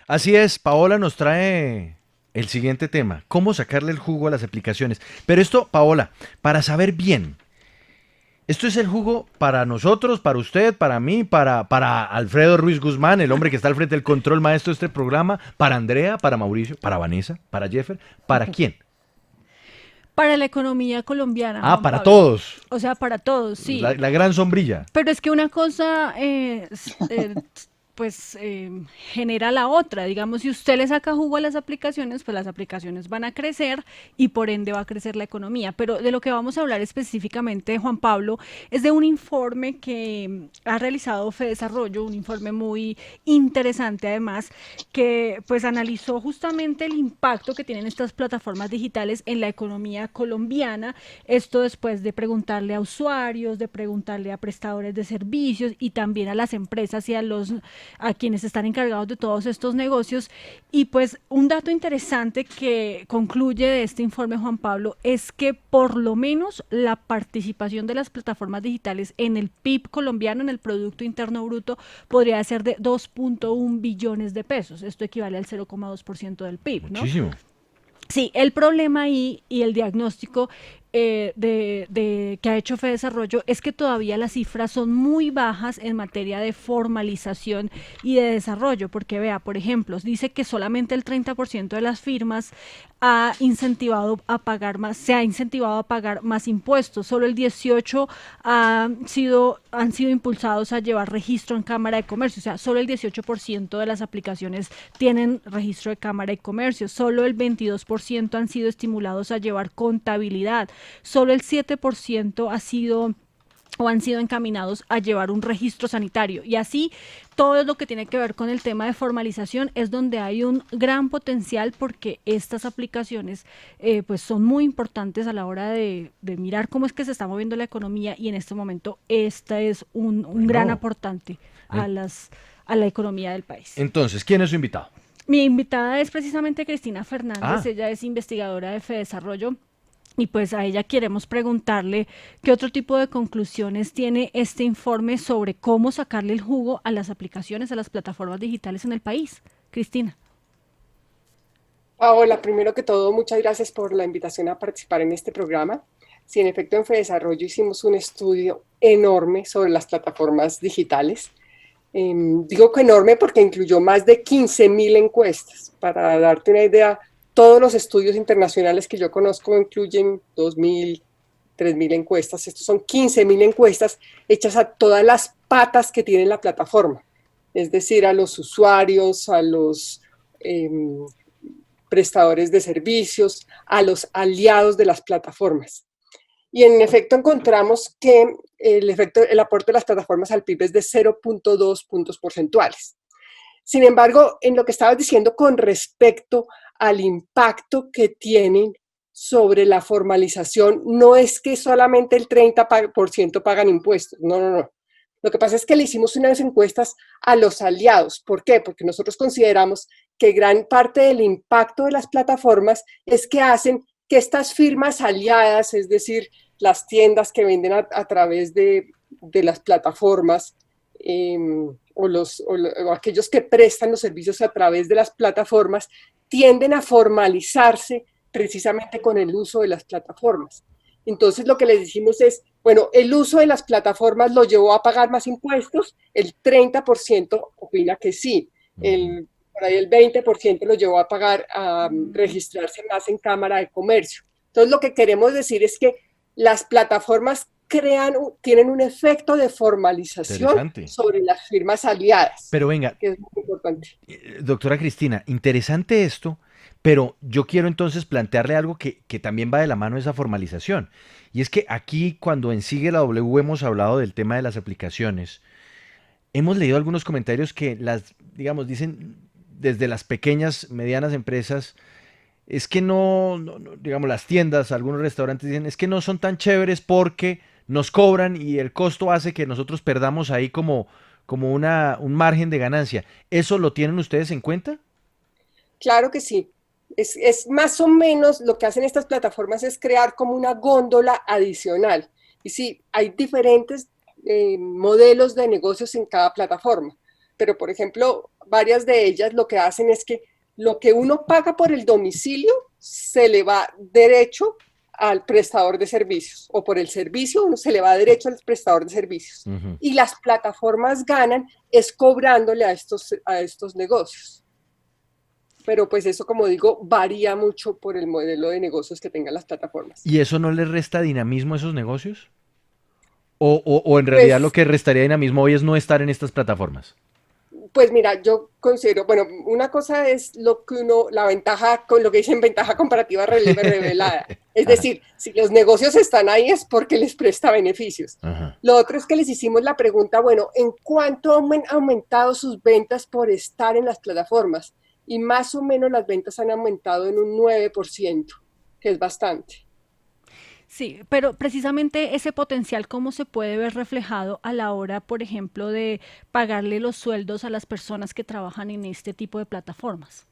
Así es, Paola nos trae el siguiente tema, cómo sacarle el jugo a las aplicaciones. Pero esto, Paola, para saber bien, esto es el jugo para nosotros, para usted, para mí, para Alfredo Ruiz Guzmán, el hombre que está al frente del control maestro de este programa, para Andrea, para Mauricio, para Vanessa, para Jeffer, ¿para quién? Para la economía colombiana, Ah, Juan para Pablo. todos. O sea, para todos, sí. La gran sombrilla. Pero es que una cosa pues genera la otra. Digamos, si usted le saca jugo a las aplicaciones, pues las aplicaciones van a crecer y por ende va a crecer la economía. Pero de lo que vamos a hablar específicamente, Juan Pablo, es de un informe que ha realizado Fedesarrollo, un informe muy interesante además, que pues analizó justamente el impacto que tienen estas plataformas digitales en la economía colombiana. Esto después de preguntarle a usuarios, de preguntarle a prestadores de servicios y también a las empresas y a quienes están encargados de todos estos negocios. Y pues un dato interesante que concluye de este informe, Juan Pablo, es que por lo menos la participación de las plataformas digitales en el PIB colombiano, en el Producto Interno Bruto, podría ser de 2.1 billones de pesos. Esto equivale al 0,2% del PIB, ¿no? Muchísimo. Sí, el problema ahí y el diagnóstico que ha hecho Fedesarrollo es que todavía las cifras son muy bajas en materia de formalización y de desarrollo, porque vea, por ejemplo, dice que solamente el 30% de las firmas se ha incentivado a pagar más impuestos, solo el 18 han sido impulsados a llevar registro en Cámara de Comercio, o sea, solo el 18% de las aplicaciones tienen registro de Cámara de Comercio, solo el 22% han sido estimulados a llevar contabilidad, solo el 7% ha sido o han sido encaminados a llevar un registro sanitario. Y así, todo lo que tiene que ver con el tema de formalización es donde hay un gran potencial porque estas aplicaciones pues son muy importantes a la hora de mirar cómo es que se está moviendo la economía y en este momento esta es un gran Bueno, aportante a, en- a la economía del país. entonces, ¿quién es su invitado? Mi invitada es precisamente Cristina Fernández, Ah, ella es investigadora de Fedesarrollo y pues a ella queremos preguntarle qué otro tipo de conclusiones tiene este informe sobre cómo sacarle el jugo a las aplicaciones, a las plataformas digitales en el país. Cristina. Hola, primero que todo, muchas gracias por la invitación a participar en este programa. Sí, en efecto, en Fedesarrollo hicimos un estudio enorme sobre las plataformas digitales. Digo que enorme porque incluyó más de 15.000 encuestas. Para darte una idea, todos los estudios internacionales que yo conozco incluyen 2.000, 3.000 encuestas. Estos son 15.000 encuestas hechas a todas las patas que tiene la plataforma, es decir, a los usuarios, a los eh, prestadores de servicios, a los aliados de las plataformas. Y en efecto encontramos que el aporte de las plataformas al PIB es de 0,2 puntos porcentuales. Sin embargo, en lo que estabas diciendo con respecto al impacto que tienen sobre la formalización, no es que solamente el 30% pagan impuestos, no, no, no. Lo que pasa es que le hicimos unas encuestas a los aliados. ¿Por qué? Porque nosotros consideramos que gran parte del impacto de las plataformas es que hacen que estas firmas aliadas, es decir, las tiendas que venden a través de las plataformas, o aquellos que prestan los servicios a través de las plataformas, tienden a formalizarse precisamente con el uso de las plataformas. Entonces lo que les decimos es, bueno, el uso de las plataformas lo llevó a pagar más impuestos, el 30% opina que sí, ujú, por ahí el 20% lo llevó a pagar, a registrarse más en Cámara de Comercio. Entonces lo que queremos decir es que las plataformas tienen un efecto de formalización interesante. sobre las firmas aliadas, Pero venga, que es muy importante. doctora Cristina, interesante esto, pero yo quiero entonces plantearle algo que también va de la mano de esa formalización. Y es que aquí, cuando en Sigue la W hemos hablado del tema de las aplicaciones, hemos leído algunos comentarios que las, digamos, dicen desde las pequeñas, medianas empresas, es que digamos, las tiendas, algunos restaurantes dicen, es que no son tan chéveres porque nos cobran y el costo hace que nosotros perdamos ahí como un margen de ganancia. ¿Eso lo tienen ustedes en cuenta? Claro que sí. Es más o menos lo que hacen estas plataformas es crear como una góndola adicional. Y sí, hay diferentes modelos de negocios en cada plataforma. pero por ejemplo, varias de ellas lo que hacen es que lo que uno paga por el domicilio se le va derecho al prestador de servicios, o por el servicio uno se le va derecho al prestador de servicios. Ujú. Y las plataformas ganan es cobrándole a estos negocios. Pero pues eso, como digo, varía mucho por el modelo de negocios que tengan las plataformas. ¿Y eso no le resta dinamismo a esos negocios? ¿O en realidad lo Pues que restaría dinamismo hoy es no estar en estas plataformas? Pues mira, yo considero, bueno, una cosa es lo que uno, la ventaja, con lo que dicen ventaja comparativa revelada. Es Ajá, decir, si los negocios están ahí es porque les presta beneficios. ajá. Lo otro es que les hicimos la pregunta, bueno, ¿en cuánto han aumentado sus ventas por estar en las plataformas? Y más o menos las ventas han aumentado en un 9%, que es bastante. Sí, pero precisamente ese potencial, ¿cómo se puede ver reflejado a la hora, por ejemplo, de pagarle los sueldos a las personas que trabajan en este tipo de plataformas?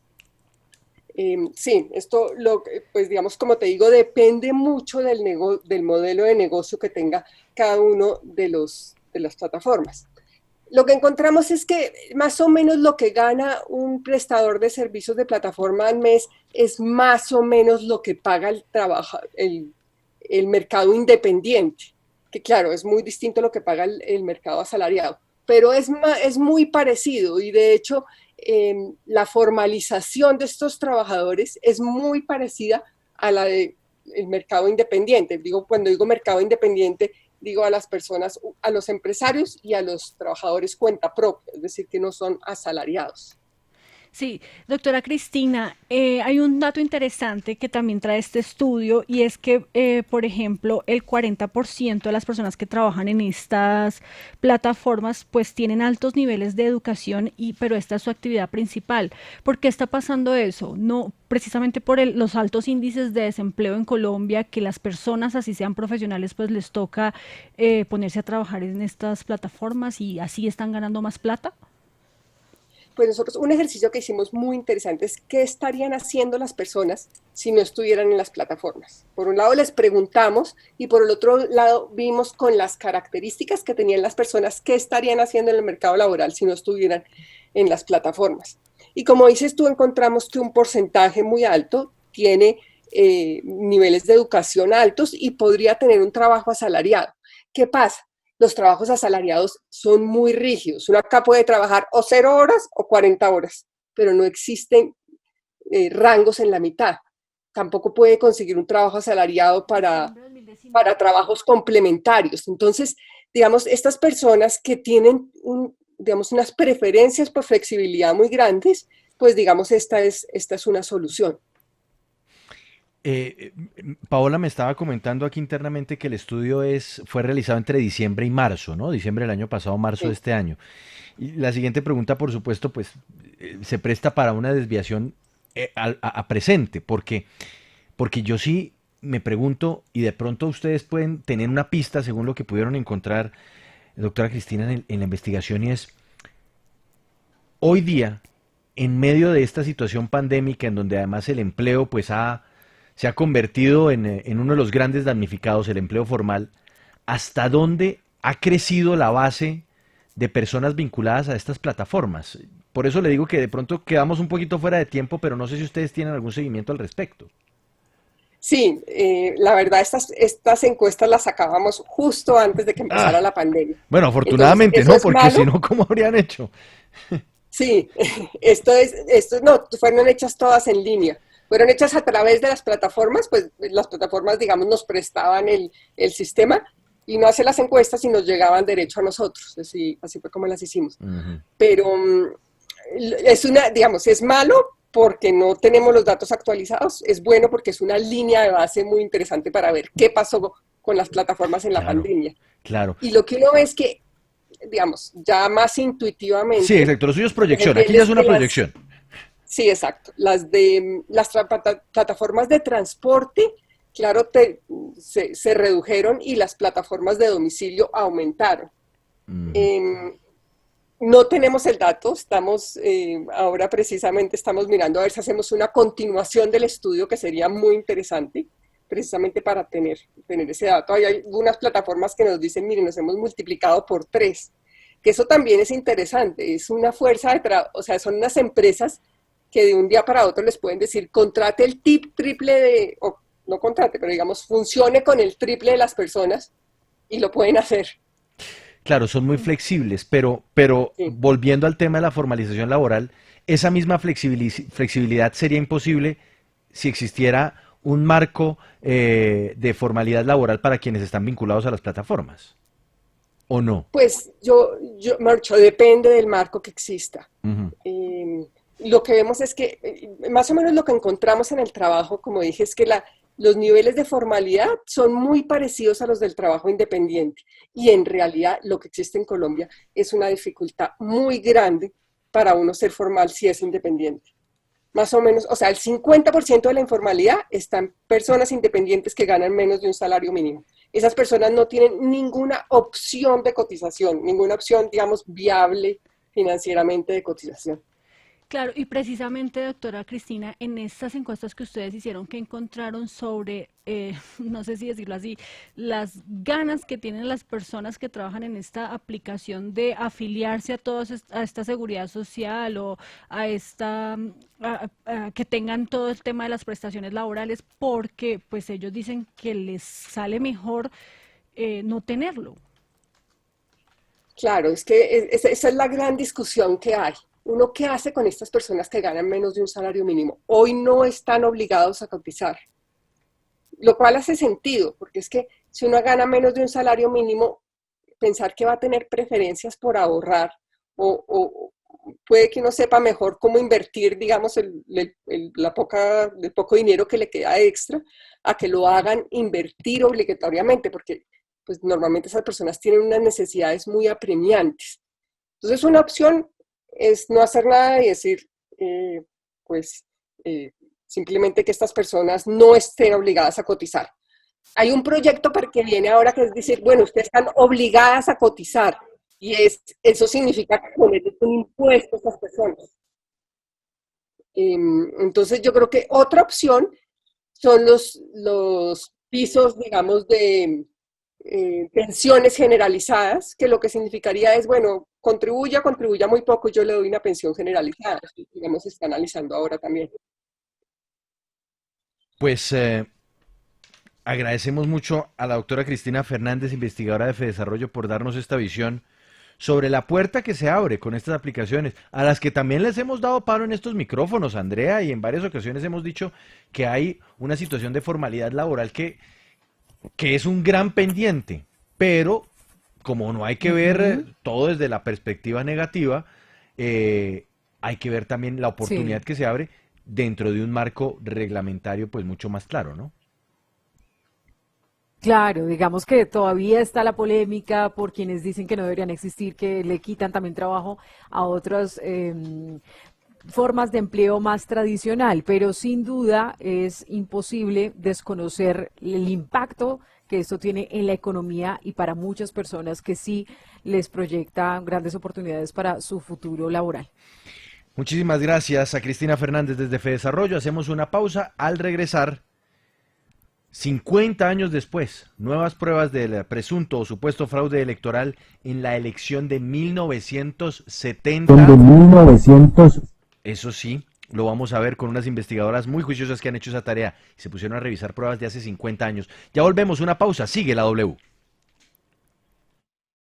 Sí, esto, pues digamos, como te digo, depende mucho del modelo de negocio que tenga cada uno de las plataformas. Lo que encontramos es que más o menos lo que gana un prestador de servicios de plataforma al mes es más o menos lo que paga el mercado independiente, que claro, es muy distinto a lo que paga el mercado asalariado, pero es muy parecido y de hecho la formalización de estos trabajadores es muy parecida a la del mercado independiente. Cuando digo mercado independiente, digo a las personas, a los empresarios y a los trabajadores cuenta propia, es decir, que no son asalariados. Sí, doctora Cristina, hay un dato interesante que también trae este estudio y es que, por ejemplo, el 40% de las personas que trabajan en estas plataformas pues tienen altos niveles de educación pero esta es su actividad principal. ¿Por qué está pasando eso? No, precisamente por los altos índices de desempleo en Colombia, que las personas, así sean profesionales, pues les toca ponerse a trabajar en estas plataformas y así están ganando más plata. Pues nosotros, un ejercicio que hicimos muy interesante es qué estarían haciendo las personas si no estuvieran en las plataformas. Por un lado les preguntamos y por el otro lado vimos con las características que tenían las personas qué estarían haciendo en el mercado laboral si no estuvieran en las plataformas. Y como dices tú, encontramos que un porcentaje muy alto tiene niveles de educación altos y podría tener un trabajo asalariado. ¿Qué pasa? Los trabajos asalariados son muy rígidos. Uno acá puede trabajar o 0 horas o 40 horas, pero no existen rangos en la mitad. Tampoco puede conseguir un trabajo asalariado para trabajos complementarios. Entonces, digamos, estas personas que tienen, digamos, unas preferencias por flexibilidad muy grandes, pues digamos, esta es una solución. Eh, Paola me estaba comentando aquí internamente que el estudio fue realizado entre diciembre y marzo, ¿no? Diciembre del año pasado, marzo de Sí. este año. Y la siguiente pregunta, por supuesto, pues se presta para una desviación a presente, porque yo sí me pregunto, y de pronto ustedes pueden tener una pista según lo que pudieron encontrar, doctora Cristina, en la investigación, y es, hoy día, en medio de esta situación pandémica, en donde además el empleo pues se ha convertido en uno de los grandes damnificados, el empleo formal, ¿hasta dónde ha crecido la base de personas vinculadas a estas plataformas? Por eso le digo que de pronto quedamos un poquito fuera de tiempo, pero no sé si ustedes tienen algún seguimiento al respecto. Sí, la verdad, estas encuestas las sacábamos justo antes de que empezara Ah, la pandemia. bueno, Entonces, afortunadamente eso no, es porque si malo. no, ¿cómo habrían hecho? Sí, no, fueron hechas todas en línea. Fueron hechas a través de las plataformas, pues las plataformas, digamos, nos prestaban el sistema y no hacen las encuestas y nos llegaban derecho a nosotros. Así fue como las hicimos. Ujú. Pero digamos, es malo porque no tenemos los datos actualizados, es bueno porque es una línea de base muy interesante para ver qué pasó con las plataformas en la Claro, pandemia. claro. Y lo que uno ve es que, digamos, ya más Sí, intuitivamente, exacto, lo suyo es lo que se proyección, aquí entiende ya es es una que proyección. sí, exacto, las plataformas de transporte, claro, se redujeron y las plataformas de domicilio aumentaron. Ujú. Em, no tenemos el dato, ahora precisamente estamos mirando a ver si hacemos una continuación del estudio que sería muy interesante, precisamente para tener ese dato. Hay algunas plataformas que nos dicen, miren, nos hemos multiplicado por 3. que eso también es interesante, es una fuerza de trabajo, o sea, son unas empresas que de un día para otro les pueden decir, contrate el triple de, o no contrate, pero digamos, funcione con el triple de las personas y lo pueden hacer. Claro, son muy flexibles, pero Sí. volviendo al tema de la formalización laboral, esa misma flexibilidad sería imposible si existiera un marco de formalidad laboral para quienes están vinculados a las plataformas, ¿o no? Pues Marcho, depende del marco que exista. Ujú. Lo que vemos es que, más o menos lo que encontramos en el trabajo, como dije, es que los niveles de formalidad son muy parecidos a los del trabajo independiente. Y en realidad lo que existe en Colombia es una dificultad muy grande para uno ser formal si es independiente. Más o menos, o sea, el 50% de la informalidad están personas independientes que ganan menos de un salario mínimo. Esas personas no tienen ninguna opción de cotización, ninguna opción, digamos, viable financieramente de cotización. Claro, y precisamente, doctora Cristina, en estas encuestas que ustedes hicieron, ¿qué encontraron sobre, no sé si decirlo así, las ganas que tienen las personas que trabajan en esta aplicación de afiliarse a a esta seguridad social o a esta, que tengan todo el tema de las prestaciones laborales, porque pues ellos dicen que les sale mejor no tenerlo? Claro, es que esa es la gran discusión que hay. ¿Uno qué hace con estas personas que ganan menos de un salario mínimo? Hoy no están obligados a cotizar, lo cual hace sentido, porque es que si uno gana menos de un salario mínimo, pensar que va a tener preferencias por ahorrar o puede que uno sepa mejor cómo invertir, digamos, el poco dinero que le queda extra, a que lo hagan invertir obligatoriamente, porque pues normalmente esas personas tienen unas necesidades muy apremiantes. Entonces una opción es no hacer nada y decir, pues, eh, simplemente que estas personas no estén obligadas a cotizar. Hay un proyecto para que viene ahora que es decir, bueno, ustedes están obligadas a cotizar y eso significa ponerles un impuesto a estas personas. Entonces yo creo que otra opción son los pisos, digamos, de pensiones generalizadas, que lo que significaría es, bueno, contribuya muy poco, yo le doy una pensión generalizada, digamos, se está analizando ahora también. Pues agradecemos mucho a la doctora Cristina Fernández, investigadora de FEDesarrollo, por darnos esta visión sobre la puerta que se abre con estas aplicaciones, a las que también les hemos dado paro en estos micrófonos, Andrea, y en varias ocasiones hemos dicho que hay una situación de formalidad laboral que es un gran pendiente, pero como no hay que ver Ujú. todo desde la perspectiva negativa, hay que ver también la oportunidad Sí, que se abre dentro de un marco reglamentario pues mucho más claro, ¿no? claro, digamos que todavía está la polémica por quienes dicen que no deberían existir, que le quitan también trabajo a otras formas de empleo más tradicional, pero sin duda es imposible desconocer el impacto que esto tiene en la economía y para muchas personas que sí les proyecta grandes oportunidades para su futuro laboral. Muchísimas gracias a Cristina Fernández desde FEDesarrollo. Hacemos una pausa. Al regresar, 50 años después, nuevas pruebas del presunto o supuesto fraude electoral en la elección de Donde 1970. 1900 Eso sí, lo vamos a ver con unas investigadoras muy juiciosas que han hecho esa tarea y se pusieron a revisar pruebas de hace 50 años. Ya volvemos, una pausa, sigue la W.